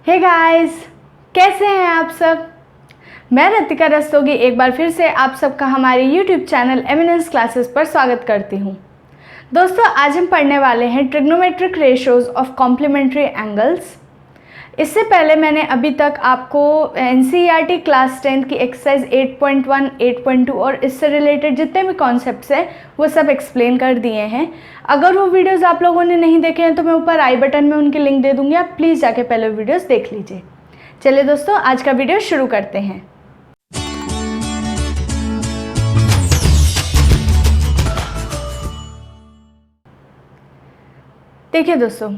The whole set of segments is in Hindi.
हे गाइस, कैसे हैं आप सब। मैं रतिका रस्तोगी एक बार फिर से आप सबका हमारे YouTube चैनल एमिनेंस क्लासेस पर स्वागत करती हूं। दोस्तों, आज हम पढ़ने वाले हैं trigonometric ratios of complementary angles. इससे पहले मैंने अभी तक आपको NCERT क्लास 10 की एक्सरसाइज 8.1, 8.2 और इससे रिलेटेड जितने भी कॉन्सेप्ट्स हैं वो सब एक्सप्लेन कर दिए हैं। अगर वो वीडियोस आप लोगों ने नहीं देखे हैं तो मैं ऊपर आई बटन में उनकी लिंक दे दूँगी, आप प्लीज़ जाके पहले वीडियोस देख लीजिए। चलिए दोस्तों, आज का वीडियो शुरू करते हैं। देखिए दोस्तों,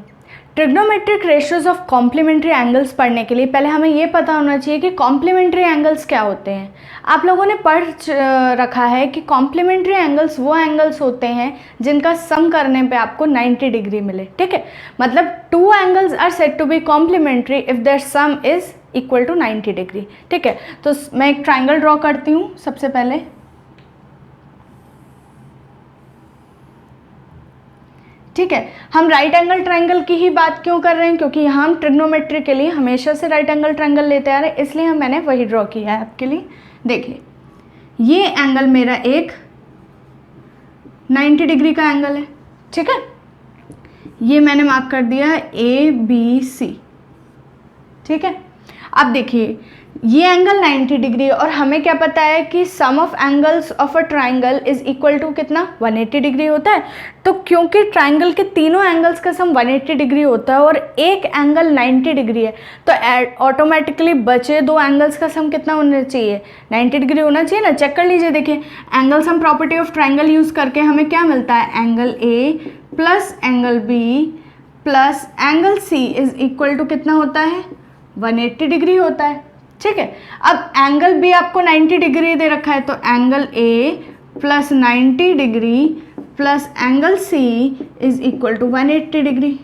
trigonometric ratios of complementary angles पढ़ने के लिए पहले हमें ये पता होना चाहिए कि कॉम्प्लीमेंट्री एंगल्स क्या होते हैं। आप लोगों ने पढ़ रखा है कि कॉम्प्लीमेंट्री एंगल्स वो एंगल्स होते हैं जिनका सम करने पे आपको 90 डिग्री मिले। ठीक है, मतलब two angles are said to be complementary if their sum is equal to 90 degree. ठीक है, तो मैं एक ट्राइंगल ड्रॉ करती हूँ सबसे पहले। ठीक है, हम राइट एंगल ट्रायंगल की ही बात क्यों कर रहे हैं, क्योंकि यहाँ हम ट्रिग्नोमेट्री के लिए हमेशा से राइट एंगल ट्रायंगल लेते आ रहे हैं, इसलिए मैंने वही ड्रॉ किया है आपके लिए। देखिए, ये एंगल मेरा एक 90 डिग्री का एंगल है। ठीक है, ये मैंने मार्क कर दिया है ABC। ठीक है, अब देखिए ये एंगल 90 डिग्री और हमें क्या पता है कि sum of angles of a triangle is equal to कितना 180 डिग्री होता है। तो क्योंकि ट्राइंगल के तीनों एंगल्स का सम 180 डिग्री होता है और एक एंगल 90 डिग्री है, तो ऑटोमेटिकली बचे दो एंगल्स का सम कितना होना चाहिए, 90 डिग्री होना चाहिए ना। चेक कर लीजिए, देखिए angle sum property of triangle use करके हमें क्या मिलता है, angle A plus angle B plus angle C is equal to कितना होता है, 180 डिग्री होता है। ठीक है, अब एंगल B आपको 90 डिग्री दे रखा है, तो angle A plus 90 degree plus angle C is equal to 180 degree.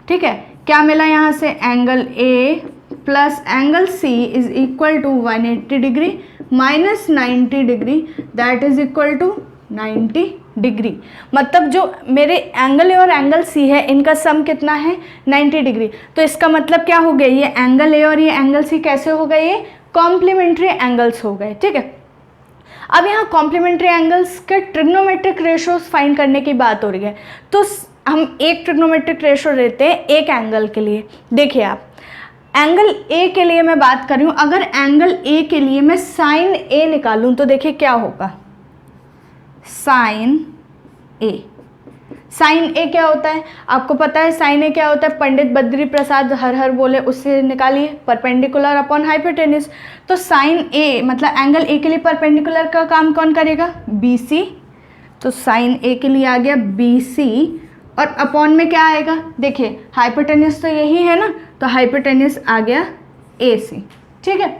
ठीक है, क्या मिला यहाँ से, angle A plus angle C is equal to 180 degree minus 90 degree, that is equal to 90 degree. मतलब जो मेरे एंगल ए और एंगल सी है इनका सम कितना है, 90 डिग्री। तो इसका मतलब क्या हो गया, ये एंगल ए और ये एंगल सी कैसे हो गए, ये कॉम्प्लीमेंट्री एंगल्स हो गए। ठीक है, अब यहाँ कॉम्प्लीमेंट्री एंगल्स के ट्रिग्नोमेट्रिक रेशियोज फाइंड करने की बात हो रही है, तो हम एक ट्रिग्नोमेट्रिक रेशियो लेते हैं एक एंगल के लिए। देखिए आप, एंगल ए के लिए मैं बात कर रही हूँ, अगर एंगल ए के लिए मैं साइन ए निकालूँ तो देखिए क्या होगा, साइन ए। साइन ए क्या होता है, आपको पता है साइन ए क्या होता है, पंडित बद्री प्रसाद हर हर बोले, उससे निकालिए, परपेंडिकुलर अपॉन हाइपोटेन्यूज। तो साइन ए मतलब एंगल ए के लिए परपेंडिकुलर का काम कौन करेगा, BC। तो साइन ए के लिए आ गया BC और अपॉन में क्या आएगा, देखिए हाइपोटेन्यूज तो यही है ना, तो हाइपोटेन्यूज आ गया AC। ठीक है,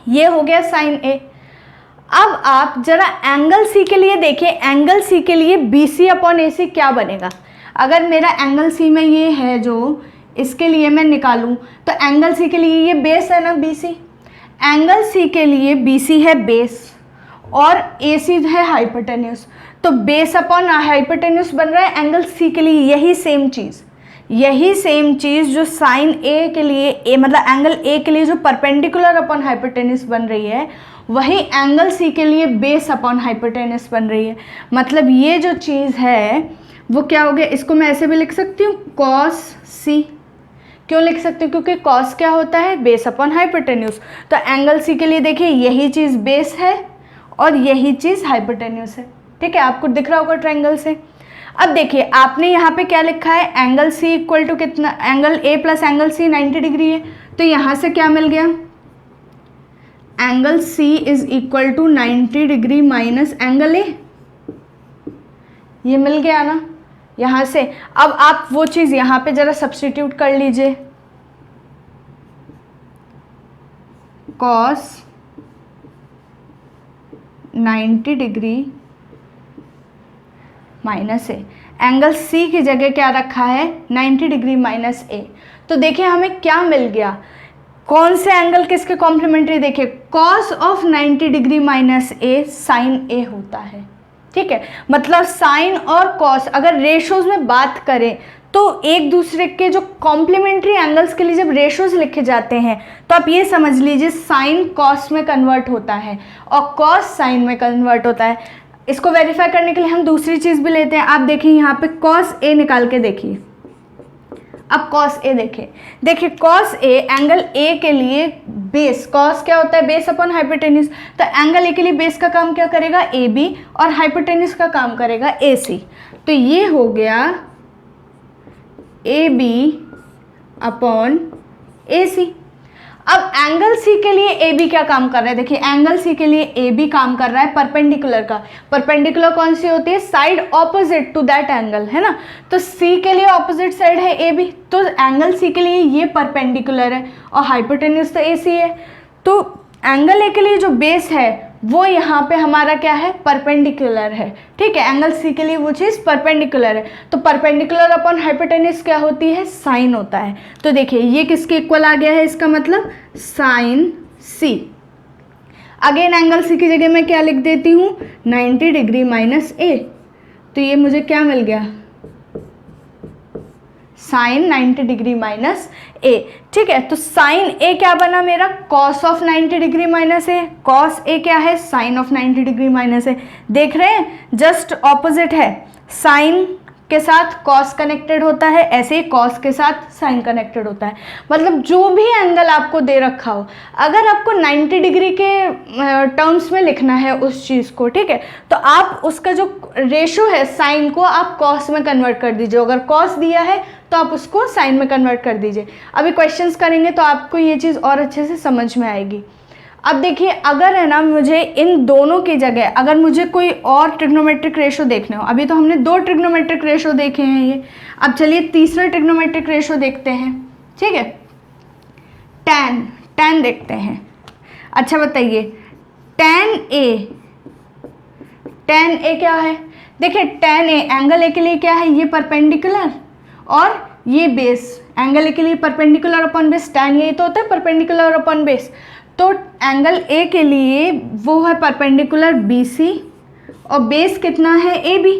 ये हो गया साइन ए। अब आप जरा एंगल सी के लिए देखिए, एंगल सी के लिए BC अपॉन AC क्या बनेगा। अगर मेरा एंगल सी में ये है जो, इसके लिए मैं निकालूं तो एंगल सी के लिए ये बेस है ना BC, एंगल सी के लिए BC है बेस और AC है हाइपोटेन्यूज, तो बेस अपॉन हाइपोटेन्यूज बन रहा है एंगल सी के लिए। यही सेम चीज़ जो साइन ए के लिए मतलब एंगल ए के लिए जो परपेंडिकुलर अपॉन हाइपोटेन्यूज बन रही है, वही एंगल सी के लिए बेस अपॉन हाइपोटेन्यूज बन रही है। मतलब ये जो चीज़ है वो क्या हो गया, इसको मैं ऐसे भी लिख सकती हूँ, कॉस सी। क्यों लिख सकती हूँ, क्योंकि कॉस क्या होता है, बेस अपॉन हाइपोटेन्यूज। तो एंगल सी के लिए देखिए यही चीज़ बेस है और यही चीज़ हाइपोटेन्यूज है। ठीक है, आपको दिख रहा होगा ट्रायंगल से। अब देखिए आपने यहाँ पे क्या लिखा है, एंगल सी इक्वल टू कितना, angle A plus angle C 90 degree है, तो यहाँ से क्या मिल गया, angle C is equal to 90 degree minus angle A। ये मिल गया ना यहाँ से। अब आप वो चीज़ यहाँ पे जरा सब्स्टिट्यूट कर लीजिए, cos 90 degree minus A, angle C की जगह क्या रखा है, 90 डिग्री माइनस A। तो देखिए हमें क्या मिल गया, कौन से एंगल किसके कॉम्प्लीमेंट्री, देखिए cos of 90 degree minus A sine A होता है। ठीक है, मतलब साइन और कॉस अगर रेशोज में बात करें तो एक दूसरे के जो कॉम्प्लीमेंट्री एंगल्स के लिए जब रेशोज लिखे जाते हैं तो आप ये समझ लीजिए साइन कॉस में कन्वर्ट होता है और कॉस साइन में कन्वर्ट होता है। इसको वेरीफाई करने के लिए हम दूसरी चीज़ भी लेते हैं। आप देखिए यहाँ पे कॉस ए निकाल के देखिए। अब कॉस ए देखिए कॉस ए एंगल ए के लिए बेस, कॉस क्या होता है, बेस अपॉन हाइपोटेन्यूज, तो एंगल ए के लिए बेस का काम क्या करेगा, ए बी, और हाइपोटेन्यूज का काम करेगा ए सी। तो ये हो गया ए बी अपॉन ए सी। अब एंगल सी के लिए ए बी क्या काम कर रहा है, देखिए एंगल सी के लिए ए बी काम कर रहा है परपेंडिकुलर का। परपेंडिकुलर कौन सी होती है, side opposite to that angle, है ना। तो सी के लिए ऑपोजिट साइड है ए बी, तो एंगल सी के लिए ये परपेंडिकुलर है और हाइपोटेन्यूज तो ए सी है। तो एंगल ए के लिए जो बेस है वो यहाँ पे हमारा क्या है, परपेंडिकुलर है, ठीक है। एंगल सी के लिए वो चीज़ परपेंडिकुलर है, तो परपेंडिकुलर अपॉन हाइपोटेन्यूज क्या होती है, साइन होता है। तो देखिए ये किसके इक्वल आ गया है, इसका मतलब साइन सी। अगेन एंगल सी की जगह मैं क्या लिख देती हूँ, 90 डिग्री माइनस ए, तो ये मुझे क्या मिल गया, साइन 90 डिग्री माइनस ए, ठीक है। तो साइन ए क्या बना मेरा, cos of 90 degree minus A, cos A क्या है, sine of 90 degree minus A. देख रहे हैं जस्ट ऑपोजिट है, साइन के साथ कॉस कनेक्टेड होता है, ऐसे ही कॉस के साथ साइन कनेक्टेड होता है। मतलब जो भी एंगल आपको दे रखा हो, अगर आपको 90 डिग्री के टर्म्स में लिखना है उस चीज़ को, ठीक है, तो आप उसका जो रेशो है साइन को आप कॉस में कन्वर्ट कर दीजिए। अगर कॉस दिया है तो आप उसको साइन में कन्वर्ट कर दीजिए। अभी क्वेश्चंस करेंगे तो आपको ये चीज़ और अच्छे से समझ में आएगी। अब देखिए अगर है ना मुझे इन दोनों की जगह अगर मुझे कोई और ट्रिग्नोमेट्रिक रेशो देखने हो, अभी तो हमने 2 ट्रिग्नोमेट्रिक रेशो देखे हैं ये, अब चलिए तीसरा ट्रिग्नोमेट्रिक रेशो देखते हैं, ठीक है। tan देखते हैं। अच्छा बताइए tan a क्या है, देखिए tan a एंगल ए के लिए क्या है, ये परपेंडिकुलर और ये बेस, एंगल ए के लिए परपेंडिकुलर अपॉन बेस, tan यही तो होता है परपेंडिकुलर अपॉन बेस। तो एंगल ए के लिए वो है परपेंडिकुलर बी सी और बेस कितना है ए बी।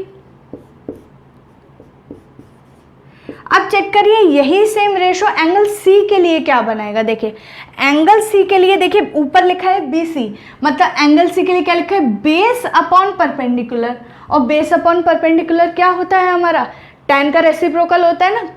अब चेक करिए यही सेम रेशो एंगल सी के लिए क्या बनाएगा। देखिए एंगल सी के लिए देखिए ऊपर लिखा है बी सी, मतलब एंगल सी के लिए क्या लिखा है, बेस अपॉन परपेंडिकुलर, और बेस अपॉन परपेंडिकुलर क्या होता है हमारा, tan का रेसिप्रोकल होता है ना,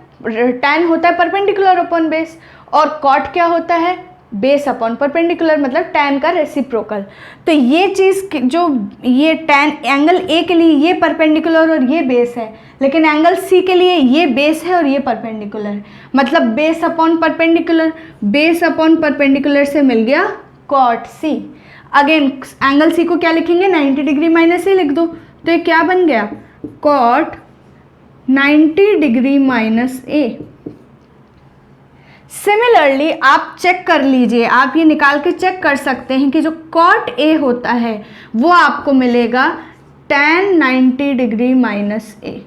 tan होता है परपेंडिकुलर अपॉन बेस, और cot क्या होता है, बेस अपॉन परपेंडिकुलर, मतलब tan का रेसिप्रोकल। तो ये चीज़ जो ये tan एंगल ए के लिए ये परपेंडिकुलर और ये बेस है, लेकिन एंगल सी के लिए ये बेस है और ये परपेंडिकुलर है, मतलब base upon perpendicular, base upon perpendicular से मिल गया cot सी। अगेन एंगल सी को क्या लिखेंगे, 90 डिग्री माइनस ए लिख दो, तो ये क्या बन गया, cot 90 डिग्री माइनस ए। सिमिलरली आप चेक कर लीजिए, आप ये निकाल के चेक कर सकते हैं कि जो cot A होता है वो आपको मिलेगा tan 90 डिग्री माइनस ए।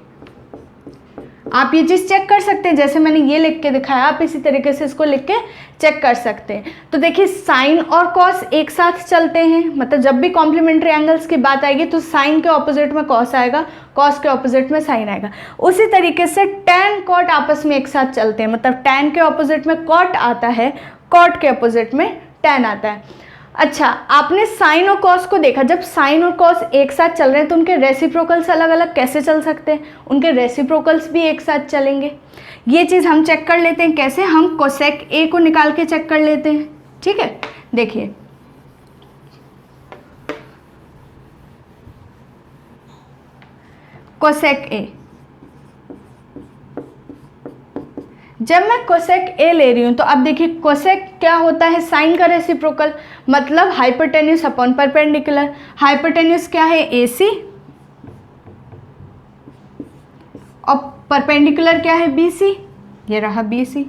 आप ये चीज़ चेक कर सकते हैं, जैसे मैंने ये लिख के दिखाया आप इसी तरीके से इसको लिख के चेक कर सकते हैं। तो देखिए साइन और कॉस एक साथ चलते हैं, मतलब जब भी कॉम्प्लीमेंट्री एंगल्स की बात आएगी तो साइन के ऑपोजिट में कॉस आएगा, कॉस के ऑपोजिट में साइन आएगा। उसी तरीके से tan कॉट आपस में एक साथ चलते हैं, मतलब tan के ऑपोजिट में कॉट आता है, कॉट के ऑपोजिट में tan आता है। अच्छा आपने साइन और कॉस को देखा, जब साइन और कॉस एक साथ चल रहे हैं तो उनके रेसिप्रोकल्स अलग अलग कैसे चल सकते हैं, उनके रेसिप्रोकल्स भी एक साथ चलेंगे। ये चीज़ हम चेक कर लेते हैं कैसे, हम कोसेक ए को निकाल के चेक कर लेते हैं, ठीक है। देखिए कोसेक ए, जब मैं कोसेक ए ले रही हूँ तो अब देखिए कोसेक क्या होता है, साइन का रेसिप्रोकल, मतलब हाइपोटेन्यूज अपॉन परपेंडिकुलर। हाइपोटेन्यूज क्या है, ए सी, और परपेंडिकुलर क्या है, बी सी, ये रहा बी सी।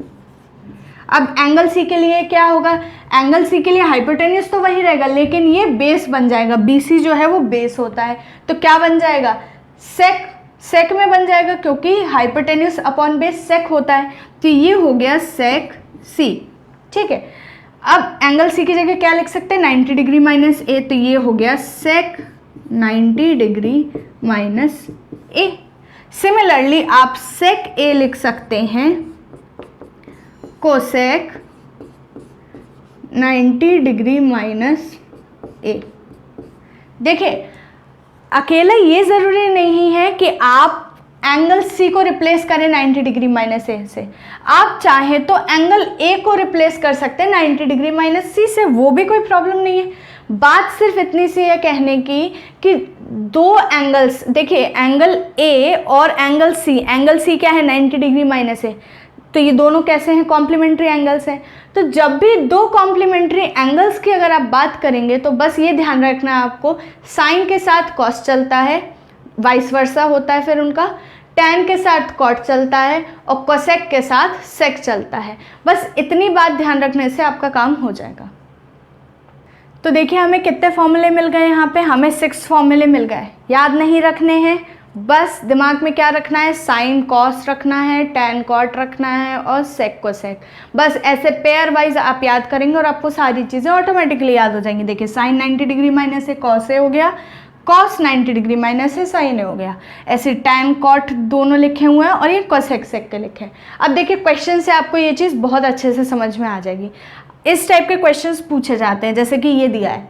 अब एंगल सी के लिए क्या होगा, एंगल सी के लिए हाइपोटेन्यूज तो वही रहेगा लेकिन ये बेस बन जाएगा, बी सी जो है वो बेस होता है, तो क्या बन जाएगा, सेक में बन जाएगा, क्योंकि हाइपोटेन्यूज अपॉन बेस सेक होता है, तो ये हो गया सेक सी, ठीक है। अब एंगल सी की जगह क्या लिख सकते हैं, 90 डिग्री माइनस ए, तो ये हो गया सेक 90 डिग्री माइनस ए। सिमिलरली आप सेक ए लिख सकते हैं कोसेक 90 डिग्री माइनस ए। देखिए अकेला ये ज़रूरी नहीं है कि आप एंगल सी को रिप्लेस करें 90 डिग्री माइनस ए से, आप चाहे तो एंगल ए को रिप्लेस कर सकते हैं 90 डिग्री माइनस सी से, वो भी कोई प्रॉब्लम नहीं है। बात सिर्फ इतनी सी है कहने की कि दो एंगल्स, देखिए एंगल ए और एंगल सी क्या है 90 डिग्री माइनस ए, तो ये दोनों कैसे हैं, कॉम्प्लीमेंट्री एंगल्स हैं। तो जब भी दो कॉम्प्लीमेंट्री एंगल्स की अगर आप बात करेंगे तो बस ये ध्यान रखना है आपको, साइन के साथ कॉस चलता है, वाइस वर्सा होता है, फिर उनका टैन के साथ कॉट चलता है और कोसेक के साथ सेक चलता है। बस इतनी बात ध्यान रखने से आपका काम हो जाएगा। तो देखिए हमें कितने फॉर्मूले मिल गए, यहाँ पे हमें 6 फॉर्मूले मिल गए। याद नहीं रखने हैं, बस दिमाग में क्या रखना है, साइन कॉस रखना है, टैन कॉट रखना है और सेक कोसेक। बस ऐसे पेयर वाइज आप याद करेंगे और आपको सारी चीज़ें ऑटोमेटिकली याद हो जाएंगी। देखिए sign 90 degree minus A cos ए हो गया, कॉस 90 डिग्री माइनस ए साइन ए हो गया, ऐसे टैन कॉट दोनों लिखे हुए हैं और ये कोसेक सेक के लिखे हैं। अब देखिए क्वेश्चन से आपको ये चीज़ बहुत अच्छे से समझ में आ जाएगी। इस टाइप के क्वेश्चंस पूछे जाते हैं, जैसे कि ये दिया है।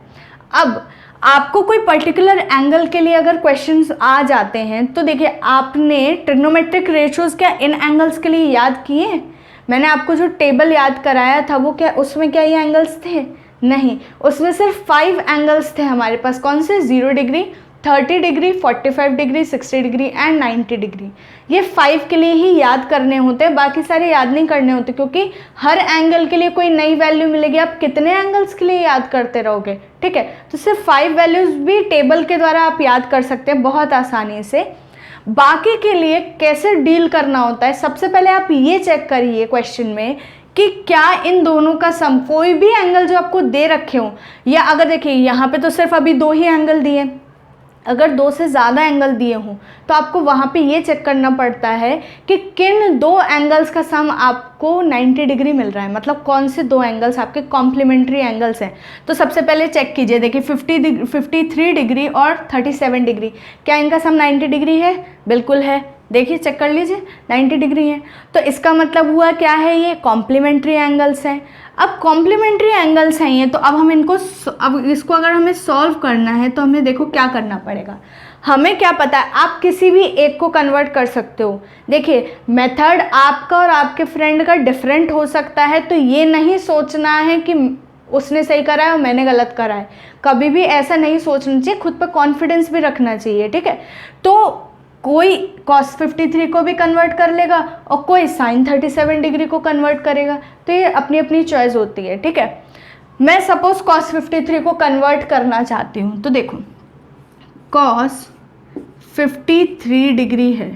अब आपको कोई पर्टिकुलर एंगल के लिए अगर क्वेश्चंस आ जाते हैं तो देखिए आपने ट्रिग्नोमेट्रिक रेशियोज क्या इन एंगल्स के लिए याद किए? मैंने आपको जो टेबल याद कराया था वो क्या, उसमें क्या ये एंगल्स थे? नहीं, उसमें सिर्फ 5 एंगल्स थे हमारे पास। कौन से? 0 degree, 30 degree, 45 degree, 60 degree and 90 degree. ये 5 के लिए ही याद करने होते हैं, बाकी सारे याद नहीं करने होते, क्योंकि हर एंगल के लिए कोई नई वैल्यू मिलेगी। आप कितने एंगल्स के लिए याद करते रहोगे? ठीक है, तो सिर्फ 5 वैल्यूज भी टेबल के द्वारा आप याद कर सकते हैं बहुत आसानी से। बाकी के लिए कैसे डील करना होता है, सबसे पहले आप ये चेक करिए क्वेश्चन में कि क्या इन दोनों का सम, कोई भी एंगल जो आपको दे रखे हो, या अगर देखिए यहाँ पे तो सिर्फ अभी 2 ही एंगल दिए, अगर 2 से ज़्यादा एंगल दिए हों तो आपको वहाँ पे ये चेक करना पड़ता है कि किन 2 एंगल्स का सम आपको 90 डिग्री मिल रहा है, मतलब कौन से 2 एंगल्स आपके कॉम्प्लीमेंट्री एंगल्स हैं। तो सबसे पहले चेक कीजिए, देखिए 53 डिग्री और 37 डिग्री, क्या इनका सम 90 डिग्री है? बिल्कुल है, देखिए चेक कर लीजिए 90 डिग्री है। तो इसका मतलब हुआ क्या है, ये कॉम्प्लीमेंट्री एंगल्स हैं। अब कॉम्प्लीमेंट्री एंगल्स हैं ये, तो अब हम इनको, अब इसको अगर हमें सॉल्व करना है तो हमें देखो क्या करना पड़ेगा। हमें क्या पता है, आप किसी भी एक को कन्वर्ट कर सकते हो। देखिए मेथड आपका और आपके फ्रेंड का डिफरेंट हो सकता है, तो ये नहीं सोचना है कि उसने सही करा है और मैंने गलत करा है, कभी भी ऐसा नहीं सोचना चाहिए। खुद पर कॉन्फिडेंस भी रखना चाहिए, ठीक है। तो कोई cos 53 को भी कन्वर्ट कर लेगा और कोई sin 37 डिग्री को कन्वर्ट करेगा, तो ये अपनी अपनी चॉइस होती है, ठीक है। मैं सपोज cos 53 को कन्वर्ट करना चाहती हूँ, तो देखो cos 53 डिग्री है।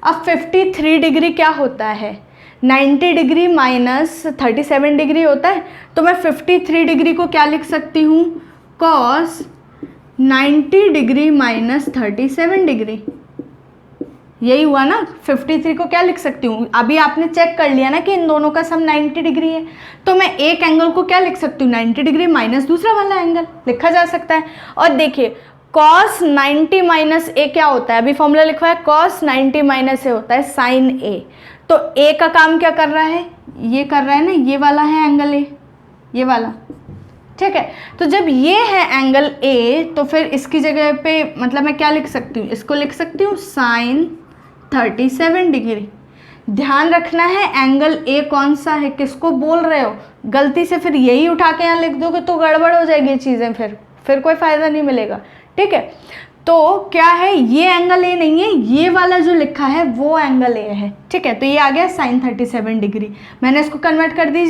अब 53 डिग्री क्या होता है, 90 डिग्री माइनस 37 डिग्री होता है। तो मैं 53 डिग्री को क्या लिख सकती हूँ, cos 90 डिग्री माइनस 37 डिग्री, यही हुआ ना। 53 को क्या लिख सकती हूँ, अभी आपने चेक कर लिया ना कि इन दोनों का सम 90 डिग्री है, तो मैं एक एंगल को क्या लिख सकती हूँ, 90 डिग्री माइनस दूसरा वाला एंगल लिखा जा सकता है। और देखिए cos 90 माइनस ए क्या होता है, अभी फॉर्मूला लिखा है cos 90 माइनस ए होता है sin ए। तो ए का काम क्या कर रहा है, ये कर रहा है ना, ये वाला है एंगल ए, ये वाला, ठीक है। तो जब ये है एंगल ए, तो फिर इसकी जगह पे मतलब मैं क्या लिख सकती हूँ, इसको लिख सकती हूँ sin 37 डिग्री। ध्यान रखना है एंगल ए कौन सा है, किसको बोल रहे हो। गलती से फिर यही उठा के यहाँ लिख दोगे तो गड़बड़ हो जाएगी चीज़ें, फिर कोई फ़ायदा नहीं मिलेगा, ठीक है। तो क्या है, ये एंगल ए नहीं है, ये वाला जो लिखा है वो एंगल ए है, ठीक है। तो ये आ गया sin 37 डिग्री, मैंने इसको कन्वर्ट कर दी।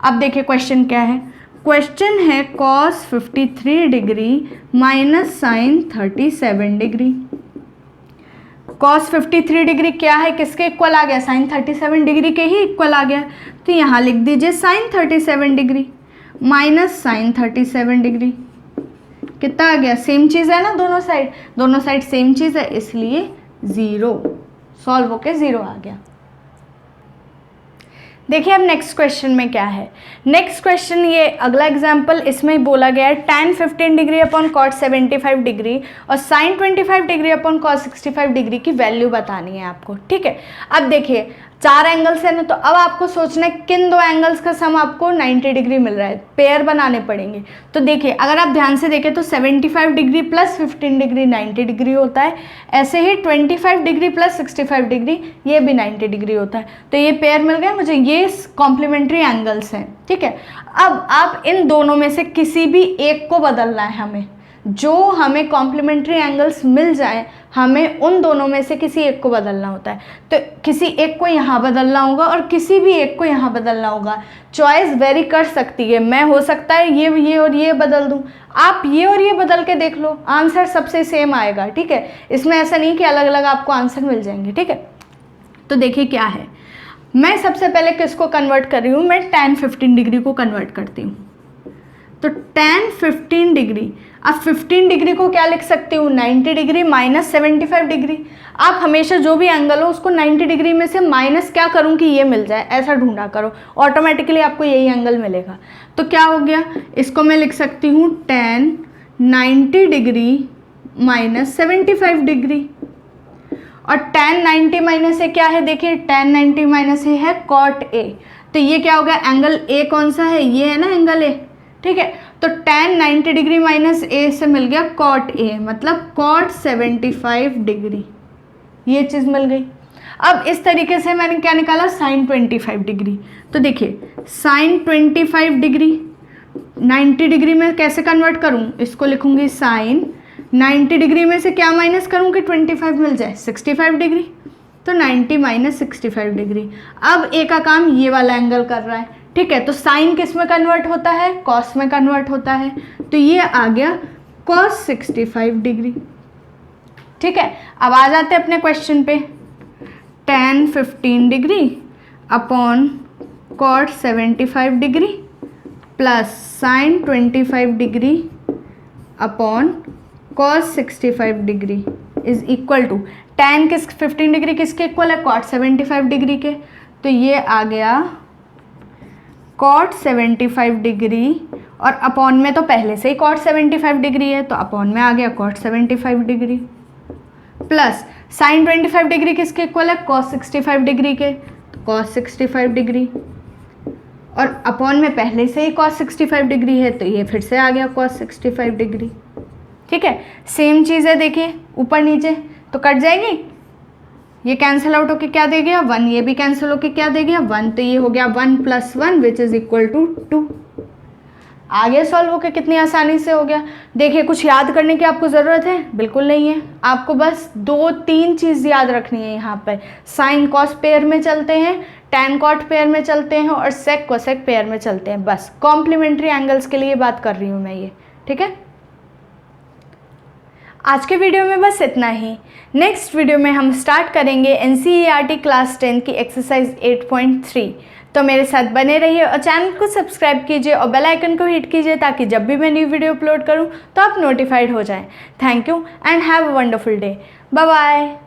अब देखिए क्वेश्चन क्या है, क्वेश्चन है cos 53 degree minus sin 37 degree. cos 53 degree क्या है, किसके इक्वल आ गया, sin 37 डिग्री के ही इक्वल आ गया। तो यहाँ लिख दीजिए sin 37 degree minus sin 37 degree, कितना आ गया, सेम चीज़ है ना, दोनों साइड सेम चीज़ है, इसलिए 0, सॉल्व होके 0 आ गया। देखिए अब नेक्स्ट क्वेश्चन में क्या है। नेक्स्ट क्वेश्चन ये अगला एग्जाम्पल, इसमें बोला गया है tan 15 degree upon cot 75 degree और sin 25 degree upon cos 65 degree की वैल्यू बतानी है आपको। ठीक है, अब देखिए 4 एंगल्स है ना, तो अब आपको सोचना है किन 2 एंगल्स का सम आपको 90 डिग्री मिल रहा है, पेयर बनाने पड़ेंगे। तो देखिए अगर आप ध्यान से देखें तो 75 डिग्री प्लस 15 डिग्री 90 डिग्री होता है, ऐसे ही 25 डिग्री प्लस 65 डिग्री ये भी 90 डिग्री होता है। तो ये पेयर मिल गया मुझे, ये कॉम्प्लीमेंट्री एंगल्स हैं। ठीक है, अब आप इन दोनों में से किसी भी एक को बदलना है हमें, जो हमें कॉम्प्लीमेंट्री एंगल्स मिल जाए हमें उन दोनों में से किसी एक को बदलना होता है। तो किसी एक को यहाँ बदलना होगा और किसी भी एक को यहाँ बदलना होगा। चॉइस वेरी कर सकती है, मैं हो सकता है ये और ये बदल दूँ, आप ये और ये बदल के देख लो, आंसर सबसे सेम आएगा। ठीक है, इसमें ऐसा नहीं कि अलग अलग आपको आंसर मिल जाएंगे। ठीक है, तो देखिए क्या है, मैं सबसे पहले किसको कन्वर्ट कर रही हूँ, मैं tan 15 डिग्री को कन्वर्ट करती हूँ। तो tan 15 डिग्री, अब 15 डिग्री को क्या लिख सकती हूँ, 90 डिग्री माइनस 75 डिग्री। आप हमेशा जो भी एंगल हो उसको 90 डिग्री में से माइनस क्या करूँ कि ये मिल जाए, ऐसा ढूंढा करो, ऑटोमेटिकली आपको यही एंगल मिलेगा। तो क्या हो गया, इसको मैं लिख सकती हूँ tan 90 डिग्री माइनस 75 डिग्री, और tan 90 माइनस ए क्या है, देखिए tan 90 माइनस ए है cot A। तो ये क्या हो गया, एंगल A कौन सा है, ये है ना एंगल A। ठीक है, तो tan 90 डिग्री माइनस ए से मिल गया cot A, मतलब cot 75 डिग्री, ये चीज़ मिल गई। अब इस तरीके से मैंने क्या निकाला, sin 25 डिग्री। तो देखिए sin 25 डिग्री 90 डिग्री में कैसे कन्वर्ट करूँ, इसको लिखूँगी sin 90 डिग्री में से क्या माइनस करूँ कि 25 मिल जाए, 65 डिग्री। तो 90 माइनस 65 डिग्री। अब ए का काम ये वाला एंगल कर रहा है। ठीक है, तो साइन किस में कन्वर्ट होता है, कॉस में कन्वर्ट होता है। तो ये आ गया cos 65 डिग्री। ठीक है, अब आ जाते हैं अपने क्वेश्चन पे, tan 15 degree upon cot 75 degree plus sin 25 degree upon cos 65 degree is equal to tan किस 15 डिग्री किसके इक्वल है, cot 75 डिग्री के। तो ये आ गया cot 75 डिग्री, और अपॉन में तो पहले से ही cot 75 डिग्री है, तो अपॉन में आ गया cot 75 degree plus sin 25 degree किसके इक्वल है, cos 65 डिग्री के, तो cos 65 डिग्री, और अपॉन में पहले से ही cos 65 डिग्री है, तो ये फिर से आ गया cos 65 डिग्री। ठीक है, सेम चीज़ है, देखिए ऊपर नीचे तो कट जाएगी, ये कैंसिल आउट होके क्या दे गया 1, ये भी कैंसिल होके क्या दे गया 1, तो ये हो गया 1 + 1 विच इज़ इक्वल टू 2। आगे सॉल्व होके कितनी आसानी से हो गया। देखिए कुछ याद करने की आपको ज़रूरत है, बिल्कुल नहीं है, आपको बस 2-3 चीज़ याद रखनी है यहाँ पर। साइन कॉस पेयर में चलते हैं, tan कॉट पेयर में चलते हैं, और सेक कोसेक पेयर में चलते हैं। बस कॉम्प्लीमेंट्री एंगल्स के लिए बात कर रही हूँ मैं ये। ठीक है, आज के वीडियो में बस इतना ही। नेक्स्ट वीडियो में हम स्टार्ट करेंगे NCERT क्लास 10 की एक्सरसाइज 8.3। तो मेरे साथ बने रहिए और चैनल को सब्सक्राइब कीजिए और बेल आइकन को हिट कीजिए, ताकि जब भी मैं न्यू वीडियो अपलोड करूं तो आप नोटिफाइड हो जाएं। Thank you and have a wonderful day. Bye bye.